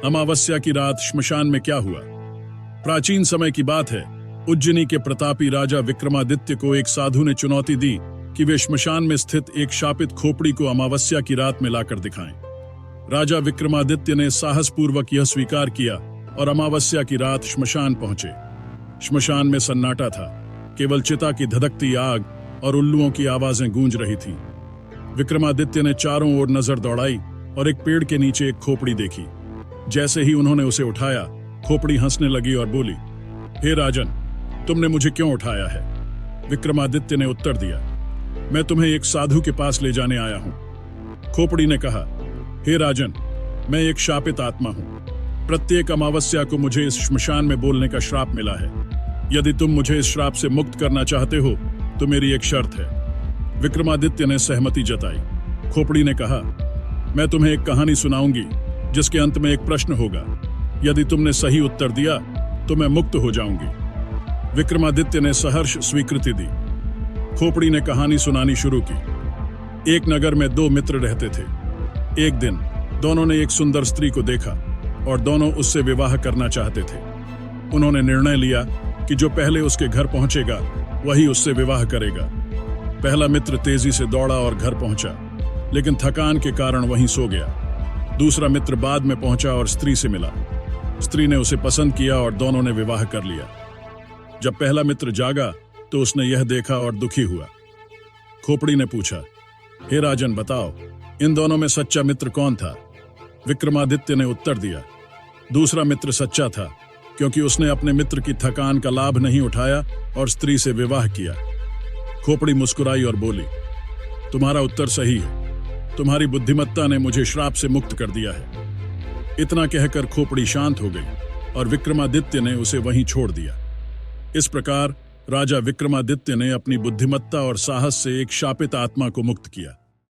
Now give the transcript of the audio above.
अमावस्या की रात श्मशान में क्या हुआ। प्राचीन समय की बात है। उज्जैनी के प्रतापी राजा विक्रमादित्य को एक साधु ने चुनौती दी कि वे श्मशान में स्थित एक शापित खोपड़ी को अमावस्या की रात में लाकर दिखाएं। राजा विक्रमादित्य ने साहसपूर्वक यह स्वीकार किया और अमावस्या की रात श्मशान पहुंचे। श्मशान में सन्नाटा था। केवल चिता की धधकती आग और उल्लुओं की आवाजें गूंज रही थीं। विक्रमादित्य ने चारों ओर नजर दौड़ाई और एक पेड़ के नीचे एक खोपड़ी देखी। जैसे ही उन्होंने उसे उठाया, खोपड़ी हंसने लगी और बोली, हे राजन, तुमने मुझे क्यों उठाया है? विक्रमादित्य ने उत्तर दिया, मैं तुम्हें एक साधु के पास ले जाने आया हूं। खोपड़ी ने कहा, हे राजन, मैं एक शापित आत्मा हूं। प्रत्येक अमावस्या को मुझे इस श्मशान में बोलने का श्राप मिला है। यदि तुम मुझे इस श्राप से मुक्त करना चाहते हो तो मेरी एक शर्त है। विक्रमादित्य ने सहमति जताई। खोपड़ी ने कहा, मैं तुम्हें एक कहानी सुनाऊंगी जिसके अंत में एक प्रश्न होगा। यदि तुमने सही उत्तर दिया तो मैं मुक्त हो जाऊंगी। विक्रमादित्य ने सहर्ष स्वीकृति दी। खोपड़ी ने कहानी सुनानी शुरू की। एक नगर में दो मित्र रहते थे। एक दिन दोनों ने एक सुंदर स्त्री को देखा और दोनों उससे विवाह करना चाहते थे। उन्होंने निर्णय लिया कि जो पहले उसके घर पहुंचेगा वही उससे विवाह करेगा। पहला मित्र तेजी से दौड़ा और घर पहुंचा, लेकिन थकान के कारण वहीं सो गया। दूसरा मित्र बाद में पहुंचा और स्त्री से मिला। स्त्री ने उसे पसंद किया और दोनों ने विवाह कर लिया। जब पहला मित्र जागा तो उसने यह देखा और दुखी हुआ। खोपड़ी ने पूछा, हे राजन, बताओ, इन दोनों में सच्चा मित्र कौन था? विक्रमादित्य ने उत्तर दिया, दूसरा मित्र सच्चा था, क्योंकि उसने अपने मित्र की थकान का लाभ नहीं उठाया और स्त्री से विवाह किया। खोपड़ी मुस्कुराई और बोली, तुम्हारा उत्तर सही है। तुम्हारी बुद्धिमत्ता ने मुझे श्राप से मुक्त कर दिया है। इतना कहकर खोपड़ी शांत हो गई और विक्रमादित्य ने उसे वहीं छोड़ दिया। इस प्रकार राजा विक्रमादित्य ने अपनी बुद्धिमत्ता और साहस से एक शापित आत्मा को मुक्त किया।